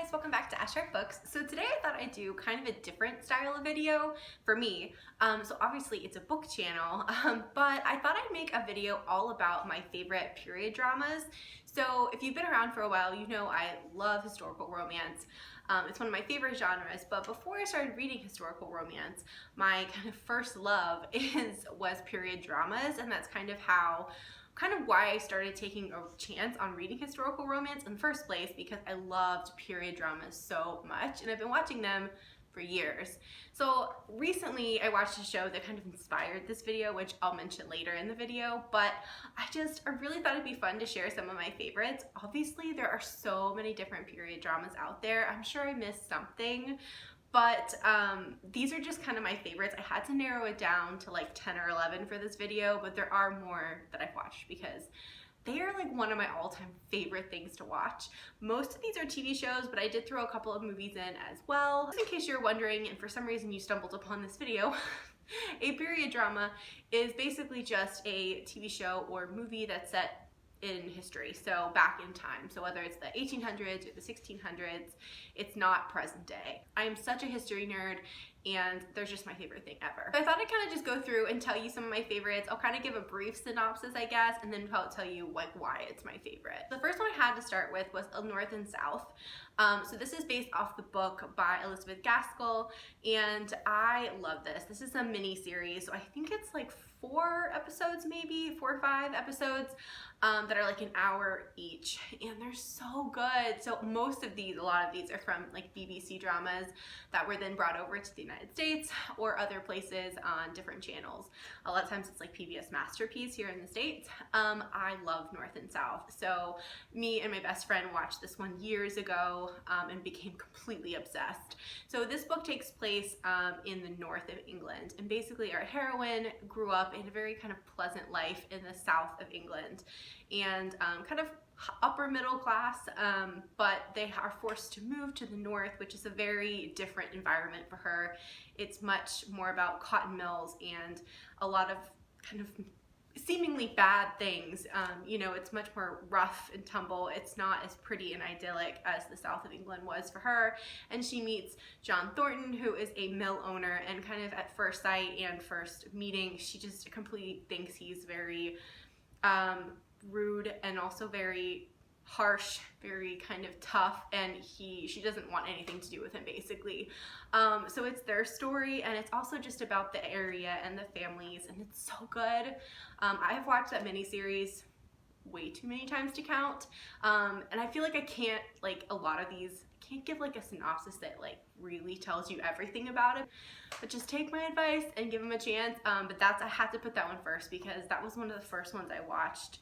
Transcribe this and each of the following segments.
guys, welcome back to Asher Books. So today I thought I'd do kind of a different style of video for me. So obviously it's a book channel, but I thought I'd make a video all about my favorite period dramas. So if you've been around for a while, you know I love historical romance. It's one of my favorite genres, but before I started reading historical romance, my kind of first love was period dramas, and that's kind of why I started taking a chance on reading historical romance in the first place, because I loved period dramas so much, and I've been watching them for years. So recently I watched a show that kind of inspired this video, which I'll mention later in the video, but I really thought it'd be fun to share some of my favorites. Obviously there are so many different period dramas out there. I'm sure I missed something, but these are just kind of my favorites. I had to narrow it down to like 10 or 11 for this video, but there are more that I've watched because they are like one of my all-time favorite things to watch. Most of these are TV shows, but I did throw a couple of movies in as well. Just in case you're wondering and for some reason you stumbled upon this video, a period drama is basically just a TV show or movie that's set in history, so back in time. So whether it's the 1800s or the 1600s, it's not present day. I am such a history nerd, and they're just my favorite thing ever. So I thought I'd kind of just go through and tell you some of my favorites. I'll kind of give a brief synopsis, I guess, and then I'll tell you like why it's my favorite. The first one I had to start with was A North and South. So this is based off the book by Elizabeth Gaskell, and I love this. This is a mini series, so I think it's like 4 episodes, maybe 4 or 5 episodes that are like an hour each, and they're so good. So a lot of these are from like BBC dramas that were then brought over to the United States or other places on different channels. A lot of times it's like PBS Masterpiece here in the States. I love North and South. So me and my best friend watched this one years ago and became completely obsessed. So this book takes place in the north of England, and basically our heroine grew up in a very kind of pleasant life in the south of England, and kind of upper middle class, but they are forced to move to the north, which is a very different environment for her. It's much more about cotton mills and a lot of kind of seemingly bad things. You know, it's much more rough and tumble. It's not as pretty and idyllic as the south of England was for her. And she meets John Thornton, who is a mill owner, and kind of at first sight and first meeting, she just completely thinks he's very rude and also very harsh, very kind of tough, and she doesn't want anything to do with him, basically. So it's their story, and it's also just about the area and the families, and it's so good. I have watched that miniseries way too many times to count, and I feel like I can't, like a lot of these, I can't give like a synopsis that like really tells you everything about it, but just take my advice and give them a chance. But I had to put that one first because that was one of the first ones I watched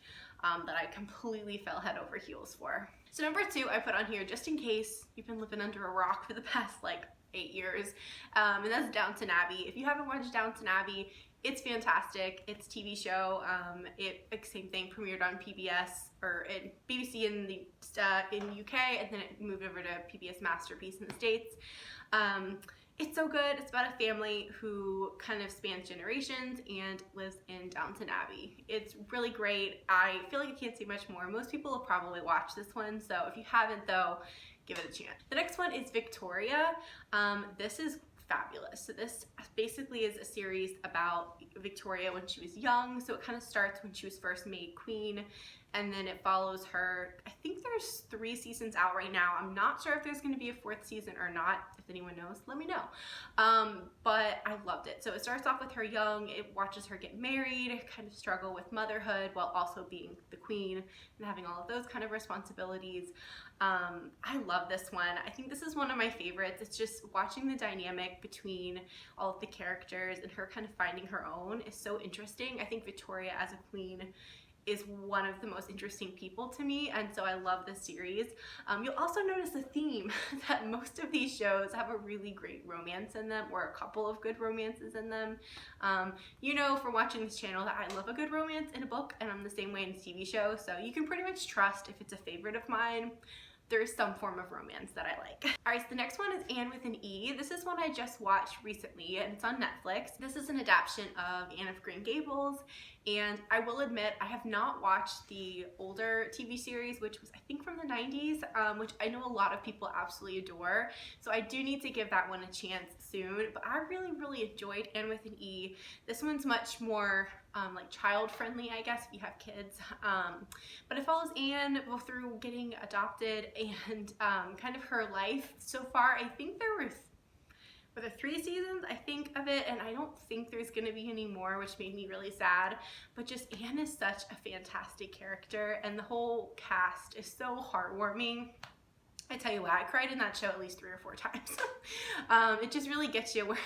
that I completely fell head over heels for. So number 2 I put on here just in case you've been living under a rock for the past like 8 years, and that's Downton Abbey. If you haven't watched Downton Abbey, it's fantastic. It's a TV show. Same thing, premiered on PBS or in BBC in the UK, and then it moved over to PBS Masterpiece in the States. It's so good. It's about a family who kind of spans generations and lives in Downton Abbey. It's really great. I feel like I can't say much more. Most people have probably watched this one, so if you haven't though, give it a chance. The next one is Victoria. This is fabulous. So this basically is a series about Victoria when she was young. So it kind of starts when she was first made queen, and then it follows her. I think there's 3 seasons out right now. I'm not sure if there's going to be a 4th season or not. If anyone knows, let me know. But I loved it. So it starts off with her young. It watches her get married, kind of struggle with motherhood while also being the queen and having all of those kind of responsibilities. I love this one. I think this is one of my favorites. It's just watching the dynamic between all of the characters and her kind of finding her own is so interesting. I think Victoria as a queen is one of the most interesting people to me, and so I love this series. You'll also notice a theme that most of these shows have a really great romance in them, or a couple of good romances in them. You know from watching this channel that I love a good romance in a book, and I'm the same way in TV shows, so you can pretty much trust if it's a favorite of mine, there is some form of romance that I like. Alright, so the next one is Anne with an E. This is one I just watched recently, and it's on Netflix. This is an adaptation of Anne of Green Gables, And I will admit, I have not watched the older TV series, which was I think from the 90s, which I know a lot of people absolutely adore. So I do need to give that one a chance soon. But I really enjoyed Anne with an E. This one's much more like child friendly, I guess, if you have kids. But it follows Anne through getting adopted and kind of her life so far. I think there were the 3 seasons, I think, of it, and I don't think there's gonna be any more, which made me really sad. But just Anne is such a fantastic character, and the whole cast is so heartwarming. I tell you what, I cried in that show at least 3 or 4 times. It just really gets you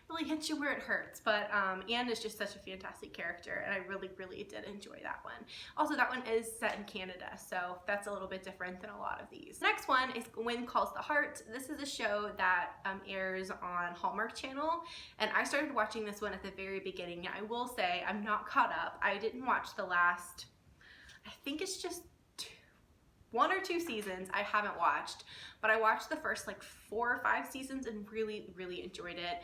really hits you where it hurts. But Anne is just such a fantastic character, and I really did enjoy that one. Also, that one is set in Canada, so that's a little bit different than a lot of these. The next one is Wind Calls the Heart. This is a show that airs on Hallmark Channel, and I started watching this one at the very beginning. I will say I'm not caught up. I didn't watch the last, I think it's just 1 or 2 seasons I haven't watched, but I watched the first like 4 or 5 seasons and really enjoyed it.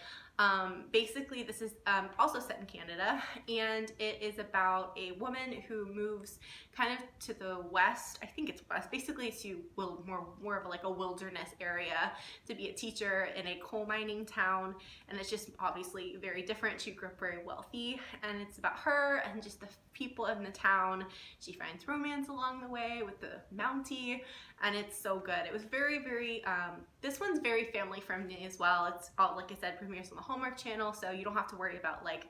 Basically, this is also set in Canada, and it is about a woman who moves kind of to the west, I think it's west, basically to more of like a wilderness area to be a teacher in a coal mining town, and it's just obviously very different. She grew up very wealthy, and it's about her and just the people in the town. She finds romance along the way with the Mountie, and it's so good. It was very this one's very family friendly as well. It's all, like I said, premieres on the Hallmark Channel, so you don't have to worry about like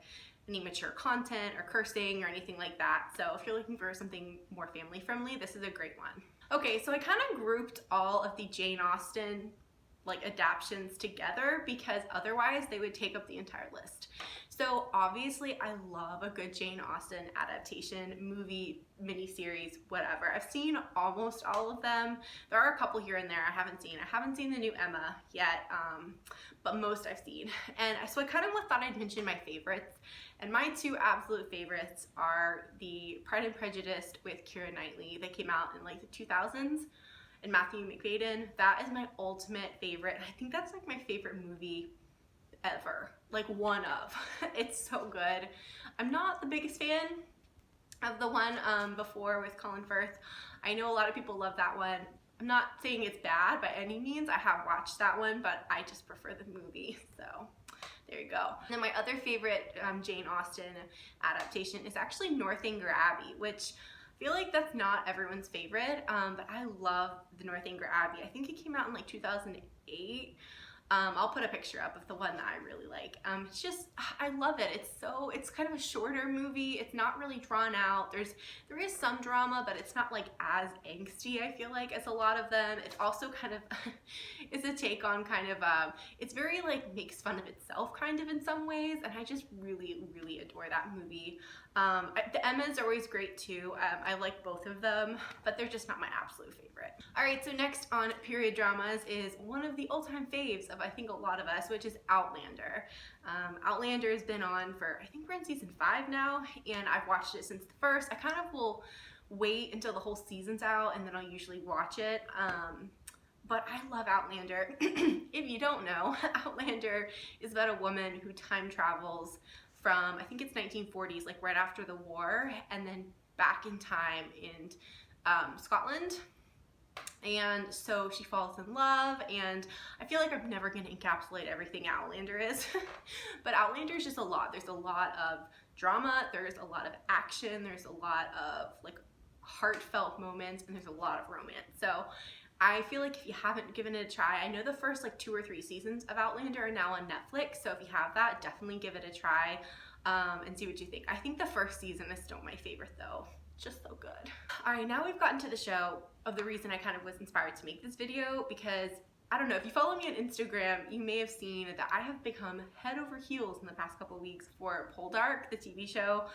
any mature content or cursing or anything like that. So if you're looking for something more family friendly, this is a great one. Okay, so I kind of grouped all of the Jane Austen like adaptions together because otherwise they would take up the entire list. So obviously I love a good Jane Austen adaptation, movie, miniseries, whatever. I've seen almost all of them. There are a couple here and there I haven't seen. I haven't seen the new Emma yet, but most I've seen. And so I kind of thought I'd mention my favorites. And my 2 absolute favorites are the Pride and Prejudice with Keira Knightley that came out in like the 2000s. And Matthew McFadden. That is my ultimate favorite. I think that's like my favorite movie ever. Like one of. It's so good. I'm not the biggest fan of the one before with Colin Firth. I know a lot of people love that one. I'm not saying it's bad by any means. I have watched that one, but I just prefer the movie. So there you go. And then my other favorite Jane Austen adaptation is actually Northanger Abbey, which I feel like that's not everyone's favorite, but I love the Northanger Abbey. I think it came out in like 2008. I'll put a picture up of the one that I really like. It's just, I love it. It's kind of a shorter movie. It's not really drawn out. There is some drama, but it's not like as angsty, I feel like, as a lot of them. It's also kind of, it's a take on kind of, it's very like makes fun of itself kind of in some ways, and I just really adore that movie. The Emmas are always great too. I like both of them, but they're just not my absolute favorite. Alright, so next on period dramas is one of the all-time faves of I think a lot of us, which is Outlander. Outlander has been on for, I think we're in season 5 now, and I've watched it since the first. I kind of will wait until the whole season's out and then I'll usually watch it. But I love Outlander. If you don't know, Outlander is about a woman who time travels from, I think it's 1940s, like right after the war, and then back in time in Scotland. And so she falls in love, and I feel like I'm never going to encapsulate everything Outlander is. But Outlander is just a lot. There's a lot of drama, there's a lot of action, there's a lot of like heartfelt moments, and there's a lot of romance. So I feel like if you haven't given it a try, I know the first like 2 or 3 seasons of Outlander are now on Netflix, so if you have that, definitely give it a try and see what you think. I think the first season is still my favorite though. Just so good. Alright, now we've gotten to the show of the reason I kind of was inspired to make this video, because I don't know, if you follow me on Instagram, you may have seen that I have become head over heels in the past couple weeks for Poldark, the TV show.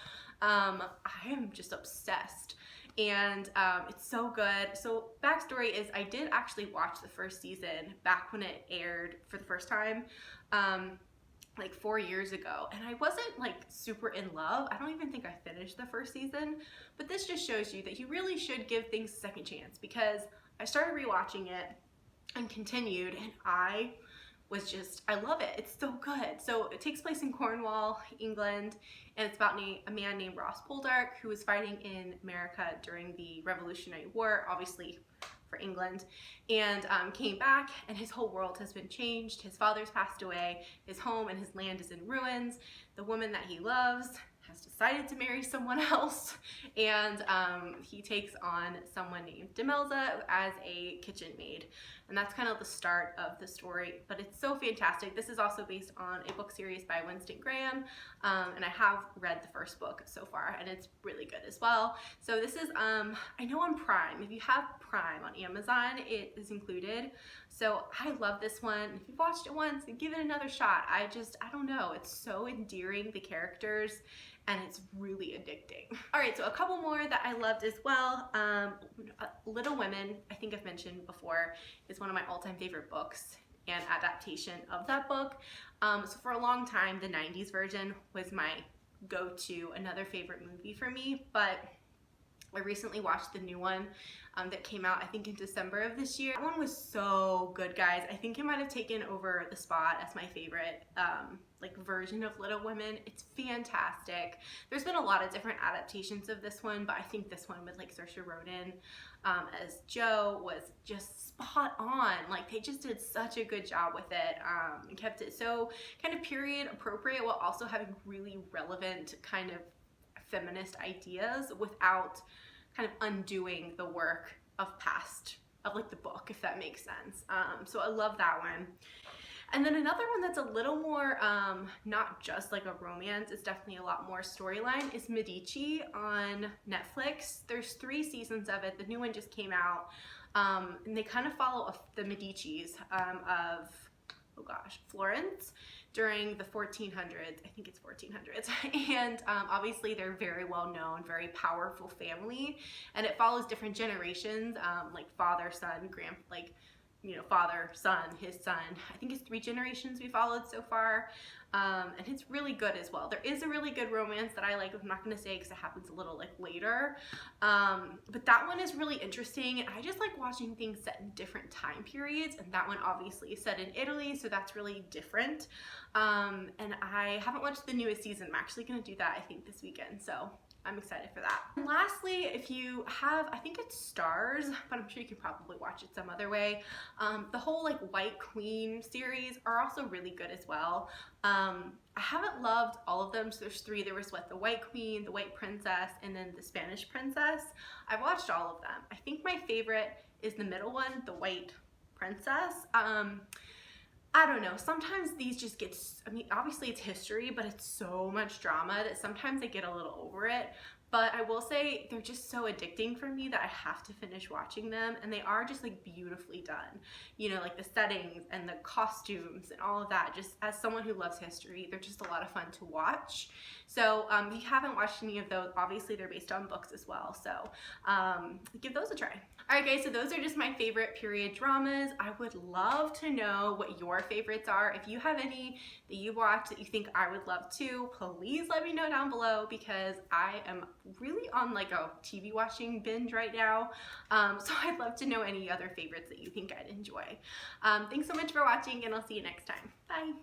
I am just obsessed. And it's so good. So backstory is I did actually watch the first season back when it aired for the first time, like 4 years ago, and I wasn't like super in love. I don't even think I finished the first season, but this just shows you that you really should give things a second chance, because I started rewatching it and continued, and I was just, I love it. It's so good. So it takes place in Cornwall, England, and it's about a man named Ross Poldark who was fighting in America during the Revolutionary War, obviously for England, and came back, and his whole world has been changed. His father's passed away, his home and his land is in ruins. The woman that he loves has decided to marry someone else, and he takes on someone named Demelza as a kitchen maid, and that's kind of the start of the story. But it's so fantastic. This is also based on a book series by Winston Graham, and I have read the first book so far, and it's really good as well. So this is, I know on Prime, if you have Prime on Amazon, it is included. So I love this one. If you've watched it once, give it another shot. I don't know, it's so endearing, the characters, and it's really addicting. All right, so a couple more that I loved as well. Little Women, I think I've mentioned before, is one of my all-time favorite books and adaptation of that book. So for a long time, the 90s version was my go-to, another favorite movie for me, but I recently watched the new one that came out, I think, in December of this year. That one was so good, guys. I think it might have taken over the spot as my favorite like version of Little Women. It's fantastic. There's been a lot of different adaptations of this one, but I think this one with like Saoirse Ronan as Jo was just spot on. Like, they just did such a good job with it and kept it so kind of period appropriate while also having really relevant kind of feminist ideas without kind of undoing the work of like the book, if that makes sense. So I love that one. And then another one that's a little more, not just like a romance, it's definitely a lot more storyline, is Medici on Netflix. There's 3 seasons of it. The new one just came out. And they kind of follow the Medicis of, oh gosh, Florence during the 1400s. I think it's 1400s. And obviously they're very well known, very powerful family. And it follows different generations, like father, son, father, son, his son. I think it's 3 generations we followed so far. And it's really good as well. There is a really good romance that I like. I'm not going to say because it happens a little like later. But that one is really interesting. And I just like watching things set in different time periods. And that one obviously is set in Italy, so that's really different. And I haven't watched the newest season. I'm actually going to do that, I think, this weekend. So I'm excited for that. And lastly, if you have, I think it's Stars, but I'm sure you can probably watch it some other way. The whole like White Queen series are also really good as well. I haven't loved all of them. So there's 3. There was the White Queen, the White Princess, and then the Spanish Princess. I've watched all of them. I think my favorite is the middle one, the White Princess. I don't know, sometimes these just get, I mean, obviously it's history, but it's so much drama that sometimes I get a little over it. But I will say they're just so addicting for me that I have to finish watching them, and they are just like beautifully done. You know, like the settings and the costumes and all of that, just as someone who loves history, they're just a lot of fun to watch. So if you haven't watched any of those, obviously they're based on books as well, so give those a try. Alright guys, so those are just my favorite period dramas. I would love to know what your favorites are. If you have any that you watch that you think I would love too, please let me know down below, because I am really on like a TV watching binge right now. So I'd love to know any other favorites that you think I'd enjoy. Thanks so much for watching, and I'll see you next time. Bye!